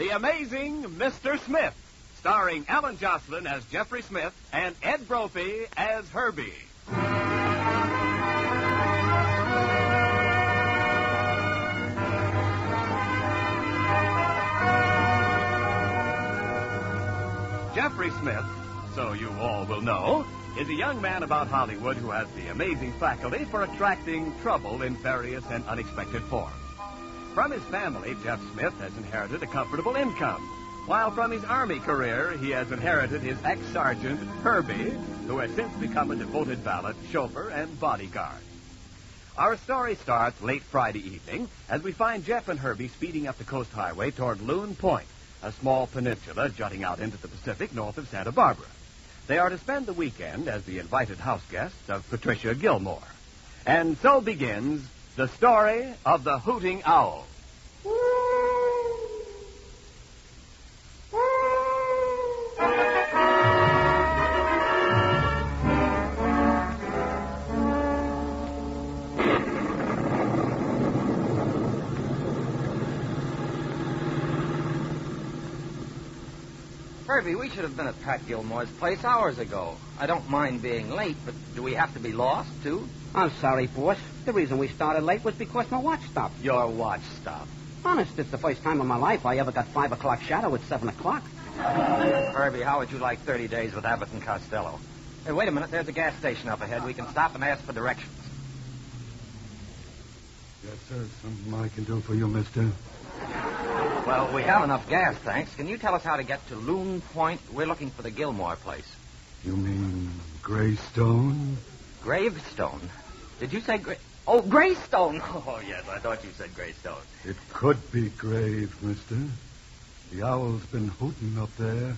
The Amazing Mr. Smith, starring Alan Jocelyn as Jeffrey Smith and Ed Brophy as Herbie. Jeffrey Smith, so you all will know, is a young man about Hollywood who has the amazing faculty for attracting trouble in various and unexpected forms. From his family, Jeff Smith has inherited a comfortable income, while from his Army career, he has inherited his ex-sergeant, Herbie, who has since become a devoted valet, chauffeur, and bodyguard. Our story starts late Friday evening as we find Jeff and Herbie speeding up the coast highway toward Loon Point, a small peninsula jutting out into the Pacific north of Santa Barbara. They are to spend the weekend as the invited house guests of Patricia Gilmore. And so begins the story of the Hooting Owl. Herbie, we should have been at Pat Gilmore's place hours ago. I don't mind being late, but do we have to be lost, too? I'm sorry, boss. The reason we started late was because my watch stopped. Your watch stopped. Honest, it's the first time in my life I ever got 5 o'clock shadow at 7 o'clock. Herbie, how would you like 30 days with Abbott and Costello? Hey, wait a minute. There's a gas station up ahead. We can stop and ask for directions. Yes, sir. Something I can do for you, mister. Well, we have enough gas, thanks. Can you tell us how to get to Loon Point? We're looking for the Gilmore place. You mean Greystone? Gravestone? Did you say Oh, Greystone! Oh, yes, I thought you said Greystone. It could be grave, mister. The owl's been hooting up there.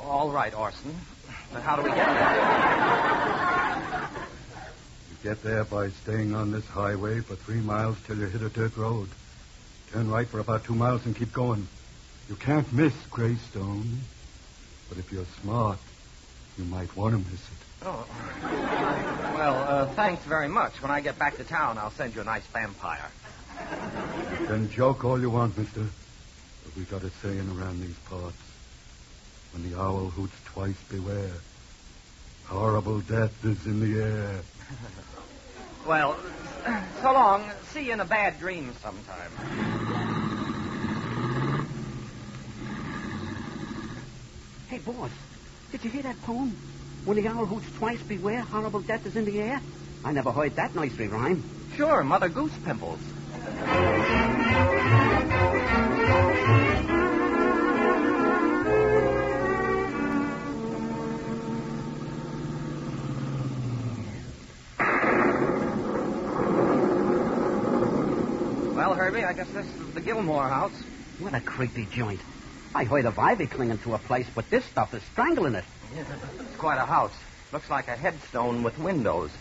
All right, Orson. But how do we get there? You get there by staying on this highway for 3 miles till you hit a dirt road. Turn right for about 2 miles and keep going. You can't miss Greystone. But if you're smart, you might want to miss it. Oh. Well, thanks very much. When I get back to town, I'll send you a nice vampire. Then joke all you want, mister. But we got a saying around these parts. When the owl hoots twice, beware. Horrible death is in the air. Well, so long. See you in a bad dream sometime. Hey, boss, did you hear that poem? When the owl hoots twice, beware, horrible death is in the air. I never heard that nursery rhyme. Sure, Mother Goose Pimples. Well, Herbie, I guess this is the Gilmore house. What a creepy joint. I heard of ivy clinging to a place, but this stuff is strangling it. Yeah, it's quite a house. Looks like a headstone with windows.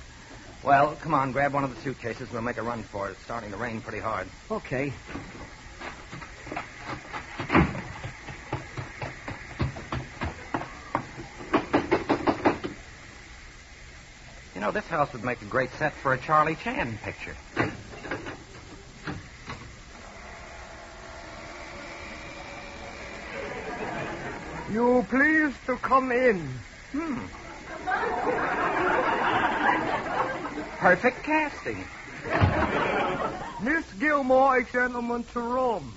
Well, come on, grab one of the suitcases. We'll make a run for it. It's starting to rain pretty hard. Okay. You know, this house would make a great set for a Charlie Chan picture. You please to come in. Perfect casting. Miss Gilmore, a gentleman to room.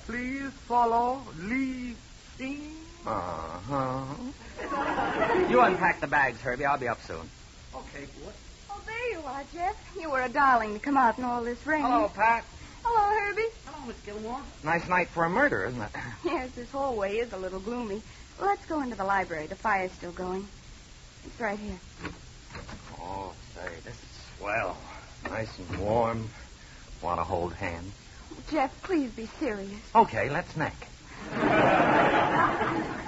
Please follow Lee Sing. Uh-huh. You unpack the bags, Herbie. I'll be up soon. Okay, boss. Oh, there you are, Jeff. You were a darling to come out in all this rain. Hello, Pat. Hello, Herbie. Hello, Miss Gilmore. Nice night for a murder, isn't it? Yes, this hallway is a little gloomy. Let's go into the library. The fire's still going. It's right here. Oh, say, this is swell. Nice and warm. Want to hold hands? Jeff, please be serious. Okay, let's neck.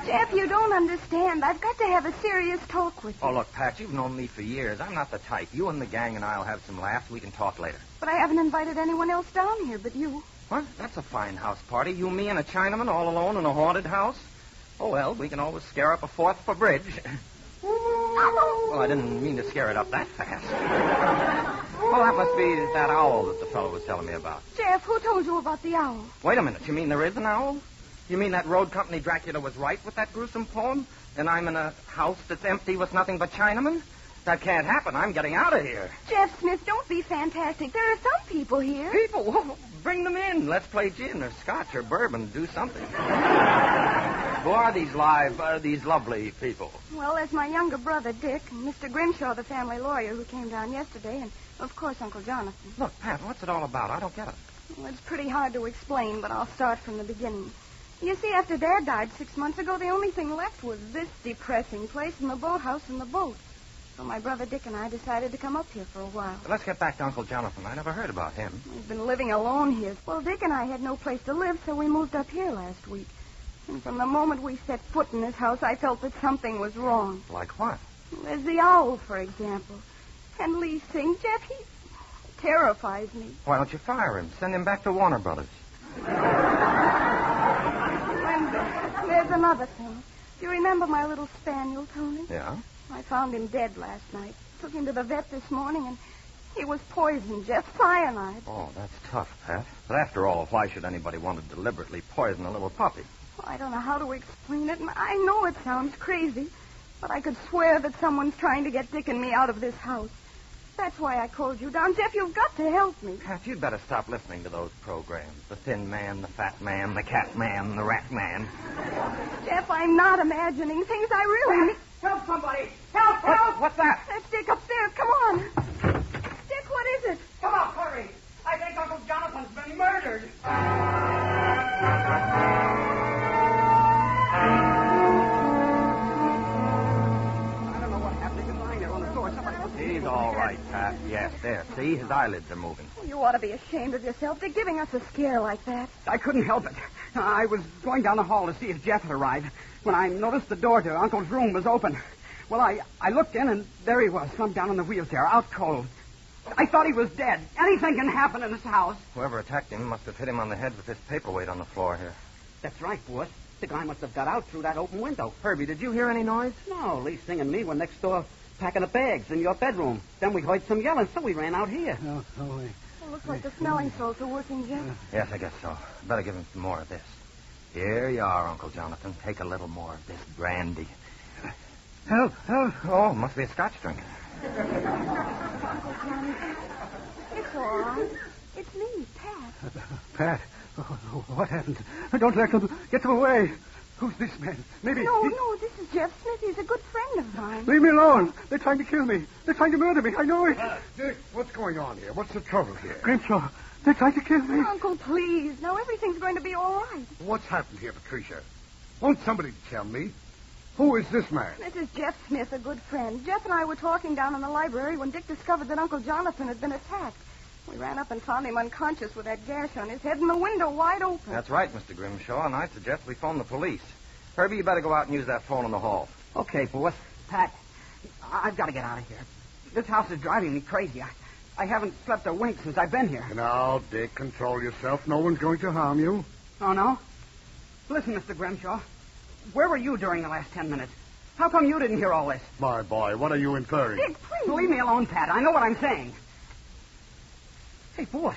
Jeff, you don't understand. I've got to have a serious talk with you. Oh, look, Pat, you've known me for years. I'm not the type. You and the gang and I'll have some laughs. We can talk later. But I haven't invited anyone else down here but you. What? That's a fine house party. You, me, and a Chinaman all alone in a haunted house? Oh, well, we can always scare up a fourth for bridge. Well, I didn't mean to scare it up that fast. Well, that must be that owl that the fellow was telling me about. Jeff, who told you about the owl? Wait a minute. You mean there is an owl? You mean that road company Dracula was right with that gruesome poem? And I'm in a house that's empty with nothing but Chinamen? That can't happen. I'm getting out of here. Jeff Smith, don't be fantastic. There are some people here. People? Well, bring them in. Let's play gin or scotch or bourbon. Do something. Who are these lovely people? Well, there's my younger brother, Dick, and Mr. Grimshaw, the family lawyer who came down yesterday, and, of course, Uncle Jonathan. Look, Pat, what's it all about? I don't get it. Well, it's pretty hard to explain, but I'll start from the beginning. You see, after Dad died 6 months ago, the only thing left was this depressing place and the boathouse and the boat. So my brother Dick and I decided to come up here for a while. Let's get back to Uncle Jonathan. I never heard about him. We've been living alone here. Well, Dick and I had no place to live, so we moved up here last week. And from the moment we set foot in this house, I felt that something was wrong. Like what? There's the owl, for example. And Lee Sing. Jeff, he terrifies me. Why don't you fire him? Send him back to Warner Brothers. And there's another thing. Do you remember my little spaniel, Tony? Yeah? I found him dead last night. Took him to the vet this morning, and he was poisoned, Jeff. Cyanide. Oh, that's tough, Pat. But after all, why should anybody want to deliberately poison a little puppy? Well, I don't know how to explain it, and I know it sounds crazy, but I could swear that someone's trying to get Dick and me out of this house. That's why I called you down. Jeff, you've got to help me. Pat, you'd better stop listening to those programs. The Thin Man, the Fat Man, the Cat Man, the Rat Man. Jeff, I'm not imagining things. I really... Help somebody! Help! What's that? That's Dick upstairs. Come on. Dick, what is it? Come on, hurry! I think Uncle Jonathan's been murdered. I don't know what happened. He's lying there on the floor. Somebody else. He's all right, Pat. Yes, there. See, his eyelids are moving. You ought to be ashamed of yourself. They're giving us a scare like that. I couldn't help it. I was going down the hall to see if Jeff had arrived when I noticed the door to Uncle's room was open. Well, I looked in, and there he was, slumped down in the wheelchair, out cold. I thought he was dead. Anything can happen in this house. Whoever attacked him must have hit him on the head with this paperweight on the floor here. That's right, boss. The guy must have got out through that open window. Herbie, did you hear any noise? No, Lee Sing and me were next door packing the bags in your bedroom. Then we heard some yelling, so we ran out here. No, wait. It looks like the smelling salts are working, Jeff. Yes, I guess so. Better give him some more of this. Here you are, Uncle Jonathan. Take a little more of this brandy. Help! Oh, must be a scotch drink. Uncle Jonathan, it's all right. It's me, Pat. Pat, what happened? Don't let them get away. Who's this man? Maybe... No, this is Jeff Smith. He's a good friend of mine. Leave me alone. They're trying to kill me. They're trying to murder me. I know it. Dick, what's going on here? What's the trouble here? Grimshaw, they're trying to kill me. Uncle, please. Now everything's going to be all right. What's happened here, Patricia? Won't somebody tell me? Who is this man? This is Jeff Smith, a good friend. Jeff and I were talking down in the library when Dick discovered that Uncle Jonathan had been attacked. We ran up and found him unconscious with that gash on his head and the window wide open. That's right, Mr. Grimshaw, and I suggest we phone the police. Herbie, you better go out and use that phone in the hall. Okay, boss. Pat, I've got to get out of here. This house is driving me crazy. I haven't slept a wink since I've been here. Now, Dick, control yourself. No one's going to harm you. Oh, no? Listen, Mr. Grimshaw. Where were you during the last 10 minutes? How come you didn't hear all this? My boy, what are you inferring? Dick, please. Leave me alone, Pat. I know what I'm saying. Hey, boss.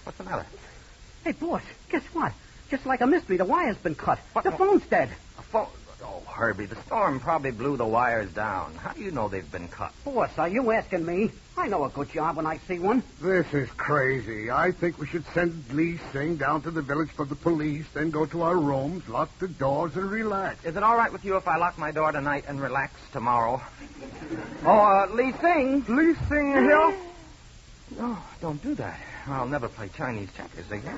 What's the matter? Hey, boss, guess what? Just like a mystery, the wire's been cut. What? The phone's dead. A phone? Oh, Herbie, the storm probably blew the wires down. How do you know they've been cut? Boss, are you asking me? I know a good job when I see one. This is crazy. I think we should send Lee Sing down to the village for the police, then go to our rooms, lock the doors, and relax. Is it all right with you if I lock my door tonight and relax tomorrow? Lee Sing. Lee Sing here? No, don't do that. I'll never play Chinese checkers again.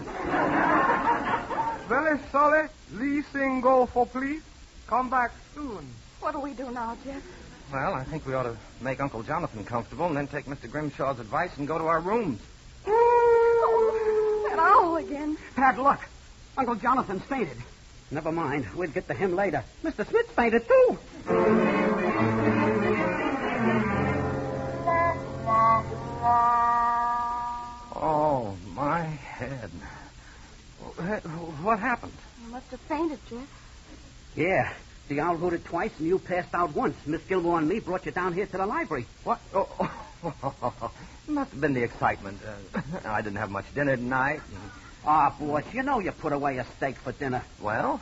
Very sorry. Lee Sing go for police. Come back soon. What do we do now, Jeff? Well, I think we ought to make Uncle Jonathan comfortable and then take Mr. Grimshaw's advice and go to our rooms. Oh, that owl again. Pat, look. Uncle Jonathan's fainted. Never mind. We'll get to him later. Mr. Smith's fainted, too. Oh, my head. What happened? You must have fainted, Jeff. Yeah. The owl hooted twice, and you passed out once. Miss Gilmore and me brought you down here to the library. What? Must have been the excitement. I didn't have much dinner tonight. Ah, boss, you know you put away a steak for dinner. Well,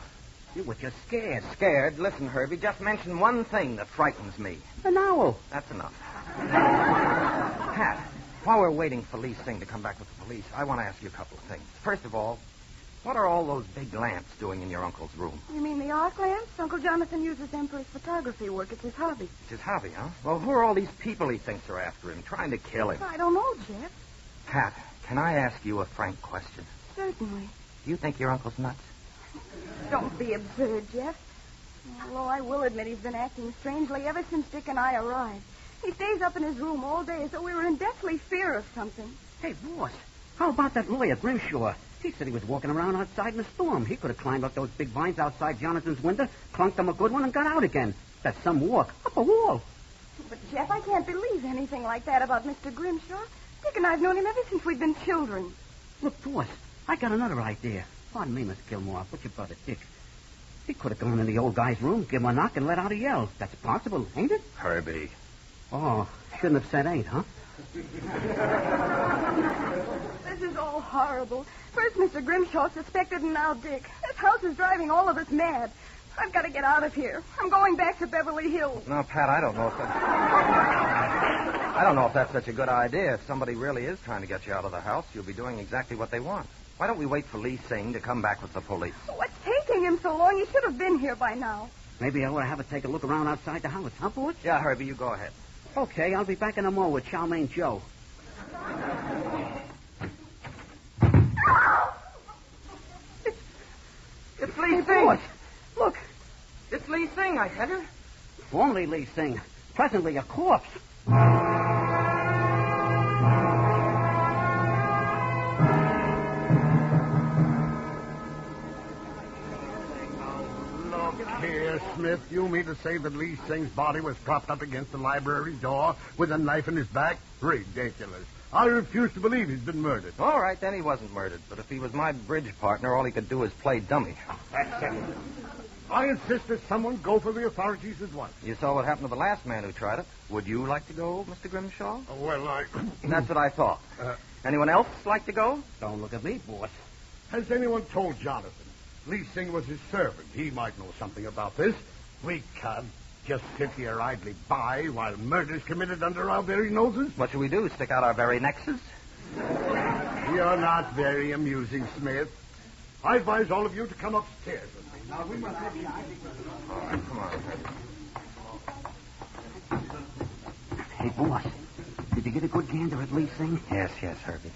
You were just scared. scared. Listen, Herbie, just mention one thing that frightens me. An owl. That's enough. Pat, while we're waiting for Lee Singh to come back with the police, I want to ask you a couple of things. First of all, what are all those big lamps doing in your uncle's room? You mean the arc lamps? Uncle Jonathan uses them for his photography work. It's his hobby. It's his hobby, huh? Well, who are all these people he thinks are after him, trying to kill him? I don't know, Jeff. Pat, can I ask you a frank question? Certainly. Do you think your uncle's nuts? Don't be absurd, Jeff. Although I will admit he's been acting strangely ever since Dick and I arrived. He stays up in his room all day as though we were in deathly fear of something. Hey, boss, how about that lawyer, Grimshaw? He said he was walking around outside in a storm. He could have climbed up those big vines outside Jonathan's window, clunked him a good one, and got out again. That's some walk. Up a wall. But, Jeff, I can't believe anything like that about Mr. Grimshaw. Dick and I have known him ever since we've been children. Look, boss, I got another idea. Pardon me, Miss Gilmore, but your brother Dick. He could have gone in the old guy's room, give him a knock, and let out a yell. That's possible, ain't it? Herbie. Oh, shouldn't have said ain't, huh? This is all horrible. First Mr. Grimshaw suspected, and now Dick. This house is driving all of us mad. I've got to get out of here. I'm going back to Beverly Hills. No, Pat, I don't know if that's such a good idea. If somebody really is trying to get you out of the house, you'll be doing exactly what they want. Why don't we wait for Lee Singh to come back with the police? What's taking him so long? He should have been here by now. Maybe I ought to have her take a look around outside the house, huh, boss? Yeah, Herbie, you go ahead. Okay, I'll be back in a mo with Chow Mein Joe. It's Lee Singh. Boss, look, It's Lee Singh, I tell you. formerly Lee Singh, presently a corpse. Here, Smith, you mean to say that Lee Singh's body was propped up against the library door with a knife in his back? Ridiculous. I refuse to believe he's been murdered. All right, then he wasn't murdered. But if he was my bridge partner, all he could do is play dummy. That's it. I insist that someone go for the authorities at once. You saw what happened to the last man who tried it. Would you like to go, Mr. Grimshaw? Well, That's what I thought. Anyone else like to go? Don't look at me, boss. Has anyone told Jonathan? Lee Singh was his servant. He might know something about this. We can't just sit here idly by while murder's committed under our very noses. What should we do, stick out our very nexus? You're not very amusing, Smith. I advise all of you to come upstairs with me. Now, we must have... All right, come on, Herbie. Hey, boss, did you get a good gander at Lee Singh? Yes, Herbie.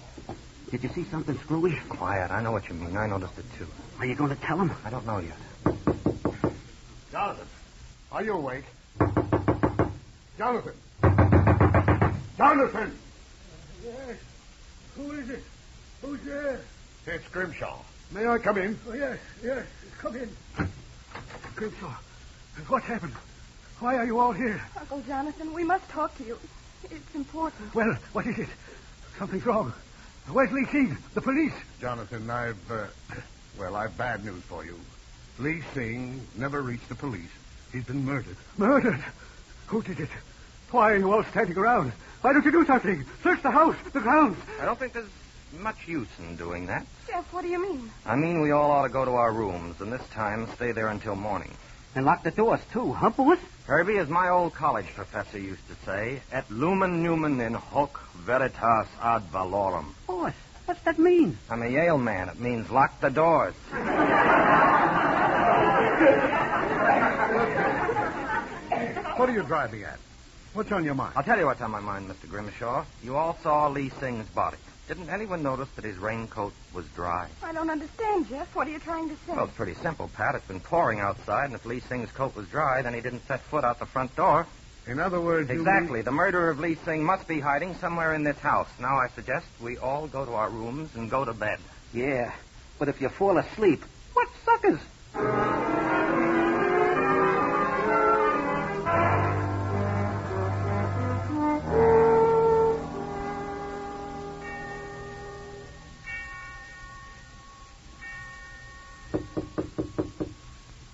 Did you see something screwy? Quiet, I know what you mean. I noticed it, too. Are you going to tell him? I don't know yet. Jonathan, are you awake? Jonathan! Jonathan! Yes. Who is it? Who's there? It's Grimshaw. May I come in? Oh, yes. Come in. Grimshaw, what happened? Why are you all here? Uncle Jonathan, we must talk to you. It's important. Well, what is it? Something's wrong. Where's Lee Singh? The police. Jonathan, I've bad news for you. Lee Singh never reached the police. He's been murdered. Murdered? Who did it? Why are you all standing around? Why don't you do something? Search the house, the grounds. I don't think there's much use in doing that. Jeff, what do you mean? I mean, we all ought to go to our rooms, and this time stay there until morning. And lock the doors, too, huh, boss? Herbie, as my old college professor used to say, et lumen numen in hoc veritas ad valorem. Boss, what's that mean? I'm a Yale man. It means lock the doors. What are you driving at? What's on your mind? I'll tell you what's on my mind, Mr. Grimshaw. You all saw Lee Singh's body. Didn't anyone notice that his raincoat was dry? I don't understand, Jeff. What are you trying to say? Well, it's pretty simple, Pat. It's been pouring outside, and if Lee Singh's coat was dry, then he didn't set foot out the front door. In other words, Exactly. The murderer of Lee Singh must be hiding somewhere in this house. Now, I suggest we all go to our rooms and go to bed. Yeah, but if you fall asleep, what suckers?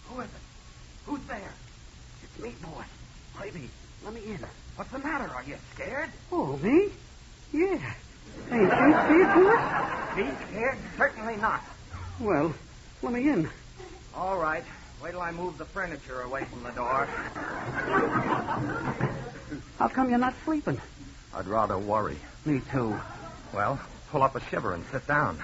Who is it? Who's there? It's me, boss. Baby, let me in. What's the matter? Are you scared? Oh, me? Yeah. Ain't you scared, boss? Me scared? Certainly not. Well, let me in. All right. Wait till I move the furniture away from the door. How come you're not sleeping? I'd rather worry. Me too. Well, pull up a shiver and sit down.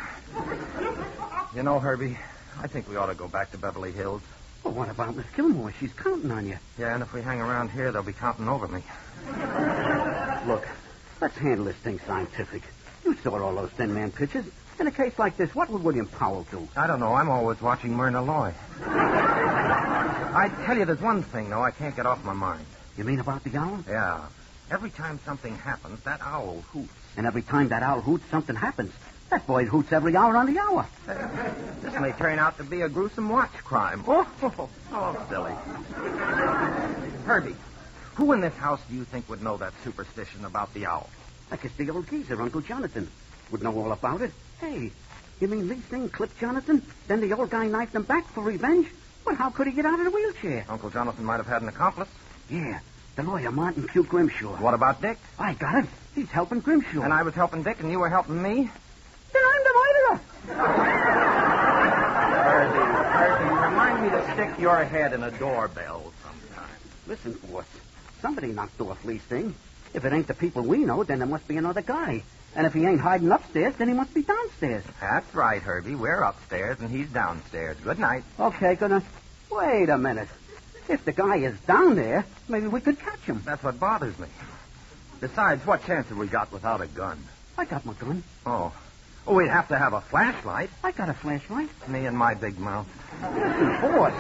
You know, Herbie, I think we ought to go back to Beverly Hills. Well, what about Miss Gilmore? She's counting on you. Yeah, and if we hang around here, they'll be counting over me. Look, let's handle this thing scientific. You saw all those thin man pictures. In a case like this, what would William Powell do? I don't know. I'm always watching Myrna Loy. I tell you, there's one thing, though, I can't get off my mind. You mean about the owl? Yeah. Every time something happens, that owl hoots. And every time that owl hoots, something happens. That boy hoots every hour on the hour. This may turn out to be a gruesome watch crime. Oh, silly. Herbie, who in this house do you think would know that superstition about the owl? I guess the old geezer, Uncle Jonathan, would know all about it. Hey, you mean Lee Sing clipped Jonathan? Then the old guy knifed him back for revenge? But how could he get out of the wheelchair? Uncle Jonathan might have had an accomplice. Yeah, the lawyer, Martin Q. Grimshaw. What about Dick? I got it. He's helping Grimshaw. And I was helping Dick, and you were helping me? Then I'm the murderer. Herbie, remind me to stick your head in a doorbell sometime. Listen, boss. Somebody knocked off Lee Sing. If it ain't the people we know, then there must be another guy. And if he ain't hiding upstairs, then he must be downstairs. That's right, Herbie. We're upstairs, and he's downstairs. Good night. Okay, good night. Wait a minute. If the guy is down there, maybe we could catch him. That's what bothers me. Besides, what chance have we got without a gun? I got my gun. Oh. Oh, we'd have to have a flashlight. I got a flashlight. Me and my big mouth. Listen, boss.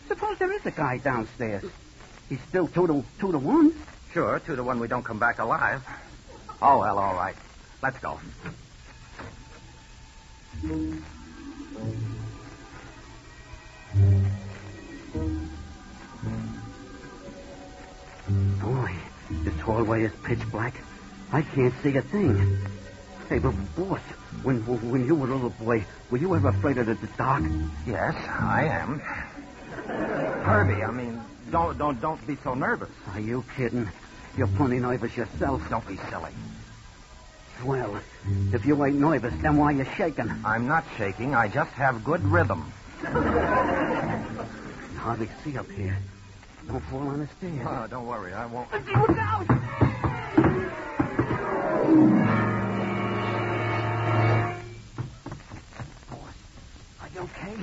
Suppose there is a guy downstairs. He's still 2-1. Sure, 2-1 we don't come back alive. Oh, well, all right. Let's go. Boy, this hallway is pitch black. I can't see a thing. Hey, but boss, when you were a little boy, were you ever afraid of the dark? Yes, I am. Herbie, I mean, don't be so nervous. Are you kidding? You're plenty nervous yourself. Don't be silly. Well, if you ain't nervous, then why are you shaking? I'm not shaking. I just have good rhythm. Hardly see up here. Don't fall on the stairs. Oh, don't worry. I won't. Look out! Boss, are you okay?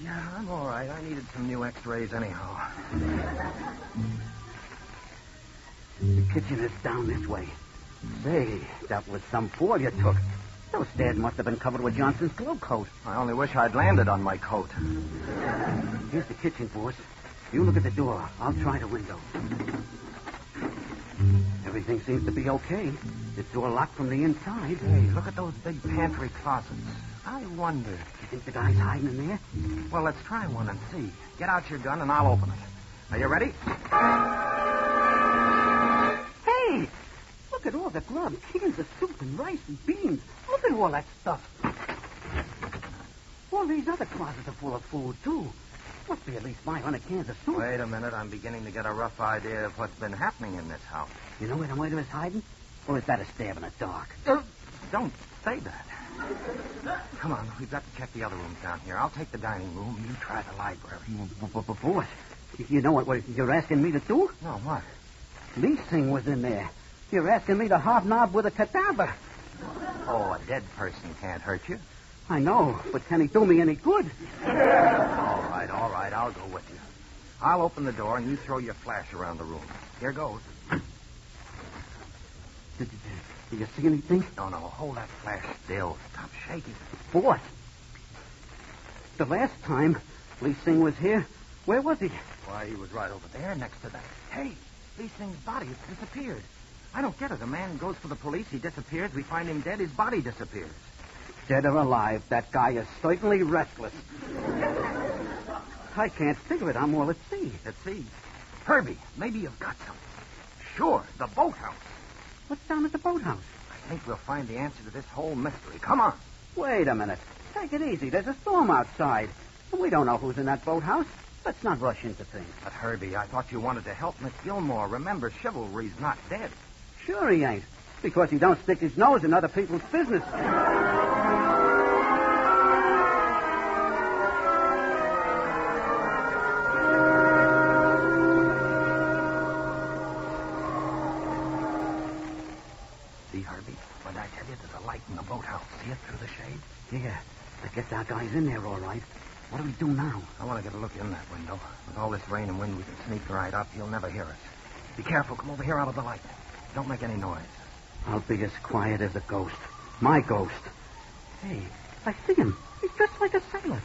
Yeah, I'm all right. I needed some new x-rays anyhow. The kitchen is down this way. Say, that was some fall you took. Those stairs must have been covered with Johnson's glove coat. I only wish I'd landed on my coat. Here's the kitchen, boss. You look at the door. I'll try the window. Everything seems to be okay. It's door locked from the inside. Hey, look at those big pantry closets. I wonder. You think the guy's hiding in there? Well, let's try one and see. Get out your gun and I'll open it. Are you ready? Hey! Look at all the gloves, cans of soup and rice and beans. Look at all that stuff. All these other closets are full of food, too. Must be at least 500 cans of soup. Wait a minute. I'm beginning to get a rough idea of what's been happening in this house. You know where the murderer is hiding? Or is that a stab in the dark? Don't say that. Come on. We've got to check the other rooms down here. I'll take the dining room. You try the library. Boss, you know what you're asking me to do? No, what? Lee Sing was in there. You're asking me to hobnob with a cadaver. Oh, a dead person can't hurt you. I know, but can he do me any good? All right. I'll go with you. I'll open the door and you throw your flash around the room. Here goes. Did you see anything? No. Hold that flash still. Stop shaking. Boss, the last time Lee Sing was here, where was he? Why, he was right over there next to that. Hey, Lee Sing's body has disappeared. I don't get it. A man goes for the police, he disappears, we find him dead, his body disappears. Dead or alive, that guy is certainly restless. I can't figure it. I'm all at sea. At sea? Herbie, maybe you've got something. Sure, the boathouse. What's down at the boathouse? I think we'll find the answer to this whole mystery. Come on. Wait a minute. Take it easy. There's a storm outside. We don't know who's in that boathouse. Let's not rush into things. But, Herbie, I thought you wanted to help Miss Gilmore. Remember, chivalry's not dead. Sure he ain't. Because he don't stick his nose in other people's business. See, Herbie? What did I tell you? There's a light in the boathouse. See it through the shade? Yeah. I guess our guy's in there all right. What do we do now? I want to get a look in that window. With all this rain and wind, we can sneak right up. He'll never hear us. Be careful. Come over here out of the light. Don't make any noise. I'll be as quiet as a ghost. My ghost. Hey, I see him. He's dressed like a sailor.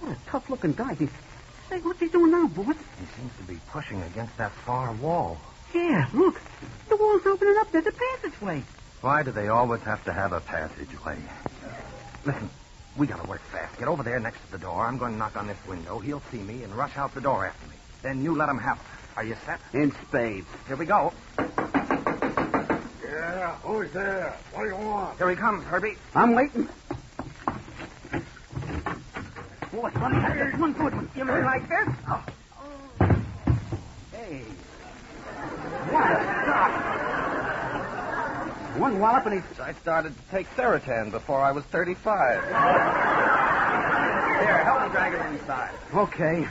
What a tough-looking guy. Say, what's he doing now, boss? He seems to be pushing against that far wall. Yeah, look. The wall's opening up. There's a passageway. Why do they always have to have a passageway? Listen, we gotta work fast. Get over there next to the door. I'm going to knock on this window. He'll see me and rush out the door after me. Then you let him have it. Are you set? In spades. Here we go. Yeah, who's there? What do you want? Here he comes, Herbie. I'm waiting. Boy, let me have this one good one. You mean like this? Oh. Hey. What a start. One wallop and he's... I started to take Seratan before I was 35. Here, help me drag him inside. Okay.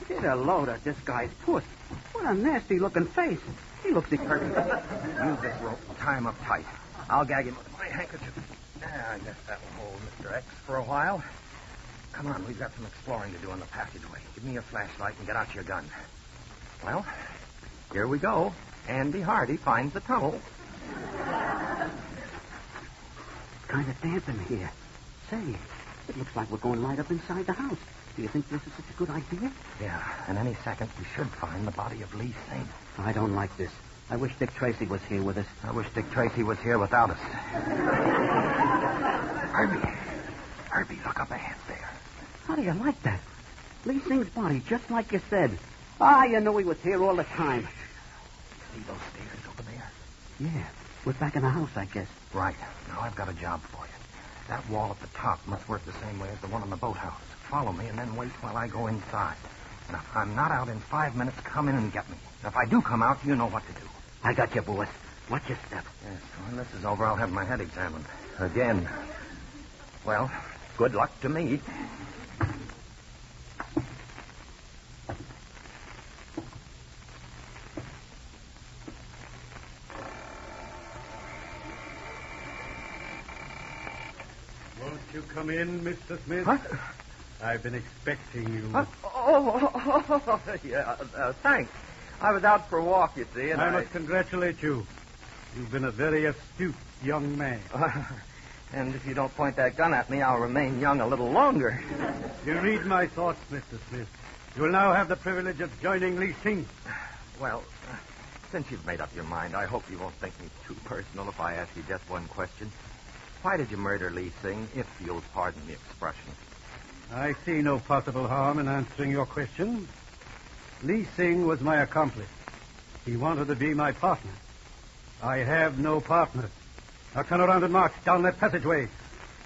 Get a load of this guy's puss. What a nasty-looking face. He looks hurt. Use this rope and tie him up tight. I'll gag him with my handkerchief. I guess that will hold Mr. X for a while. Come on, we've got some exploring to do on the passageway. Give me your flashlight and get out your gun. Well, here we go. Andy Hardy finds the tunnel. Kind of damp in here. Say, it looks like we're going right up inside the house. Do you think this is such a good idea? Yeah, and any second we should find the body of Lee Sing. I don't like this. I wish Dick Tracy was here with us. I wish Dick Tracy was here without us. Herbie, look up ahead there. How do you like that? Lee Sing's body, just like you said. Ah, you knew he was here all the time. See those stairs over there? Yeah, we're back in the house, I guess. Right. Now I've got a job for you. That wall at the top must work the same way as the one in the boathouse. Follow me and then wait while I go inside. And if I'm not out in 5 minutes, come in and get me. If I do come out, you know what to do. I got you, boss. Watch your step. Yes, when this is over, I'll have my head examined. Again. Well, good luck to me. Won't you come in, Mr. Smith? What? I've been expecting you. What? Yeah, thanks. I was out for a walk, you see, and I must congratulate you. You've been a very astute young man. And if you don't point that gun at me, I'll remain young a little longer. You read my thoughts, Mr. Smith. You will now have the privilege of joining Lee Sing. Well, since you've made up your mind, I hope you won't think me too personal if I ask you just one question. Why did you murder Lee Sing, if you'll pardon the expression? I see no possible harm in answering your question. Lee Sing was my accomplice. He wanted to be my partner. I have no partner. Now turn around and march down that passageway.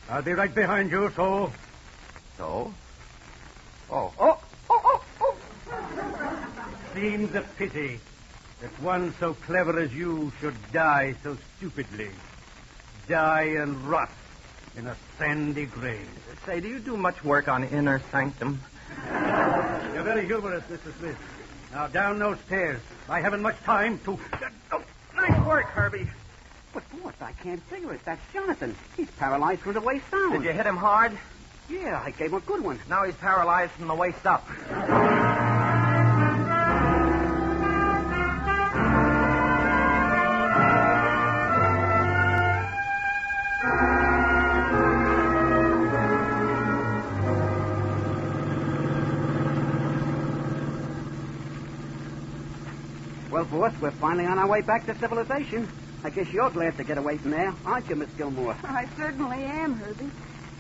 I'll be right behind you, so... So? Oh. Seems a pity that one so clever as you should die so stupidly. Die and rot in a sandy grave. Say, do you do much work on inner sanctum? You're very humorous, Mr. Smith. Now, down those stairs. I haven't much time to... Nice work, Herbie. But, boss, I can't figure it. That's Jonathan. He's paralyzed from the waist down. Did you hit him hard? Yeah, I gave him a good one. Now he's paralyzed from the waist up. Well, boss, we're finally on our way back to civilization. I guess you're glad to get away from there, aren't you, Miss Gilmore? I certainly am, Herbie.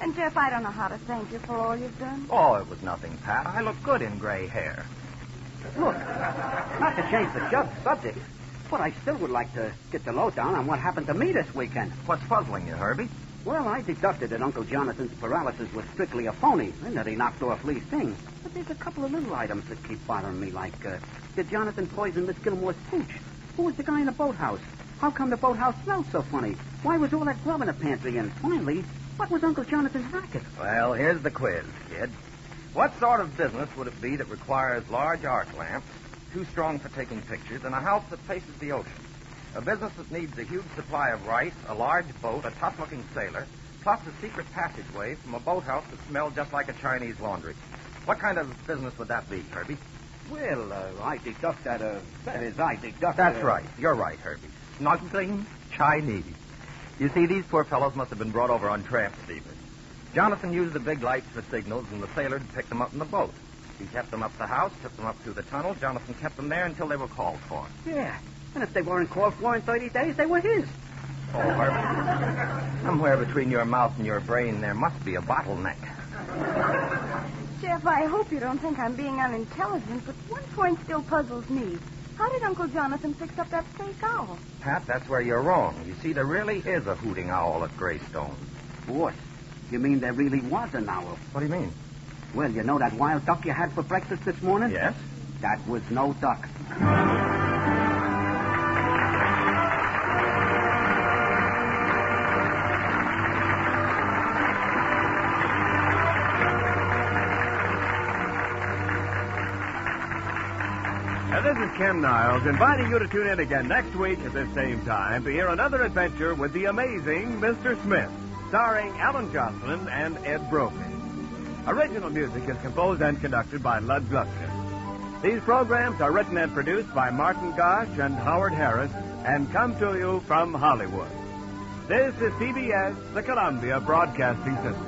And, Jeff, I don't know how to thank you for all you've done. Oh, it was nothing, Pat. I look good in gray hair. Look, not to change the subject, but I still would like to get the lowdown on what happened to me this weekend. What's puzzling you, Herbie? Well, I deducted that Uncle Jonathan's paralysis was strictly a phony, and that he knocked off Lee's thing. But there's a couple of little items that keep bothering me, like, did Jonathan poison Miss Gilmore's pooch? Who was the guy in the boathouse? How come the boathouse smelled so funny? Why was all that grub in the pantry? And finally, what was Uncle Jonathan's racket? Well, here's the quiz, kid. What sort of business would it be that requires large arc lamps, too strong for taking pictures, and a house that faces the ocean? A business that needs a huge supply of rice, a large boat, a tough-looking sailor, plus a secret passageway from a boathouse that smelled just like a Chinese laundry. What kind of business would that be, Herbie? Well, I deduct that, I deduct... That's right. You're right, Herbie. Smuggling Chinese. You see, these poor fellows must have been brought over on tramp steamers. Jonathan used the big lights for signals, and the sailor picked them up in the boat. He kept them up the house, took them up through the tunnel. Jonathan kept them there until they were called for. Yeah, and if they weren't called for in 30 days, they were his. Oh, Herbie. Somewhere between your mouth and your brain, there must be a bottleneck. Jeff, I hope you don't think I'm being unintelligent, but one point still puzzles me. How did Uncle Jonathan fix up that fake owl? Pat, that's where you're wrong. You see, there really is a hooting owl at Greystone. What? You mean there really was an owl? What do you mean? Well, you know that wild duck you had for breakfast this morning? Yes? That was no duck. And this is Ken Niles inviting you to tune in again next week at this same time to hear another adventure with the amazing Mr. Smith, starring Alan Jocelyn and Ed Brophy. Original music is composed and conducted by Lud Gluskin. These programs are written and produced by Martin Gosh and Howard Harris and come to you from Hollywood. This is CBS, the Columbia Broadcasting System.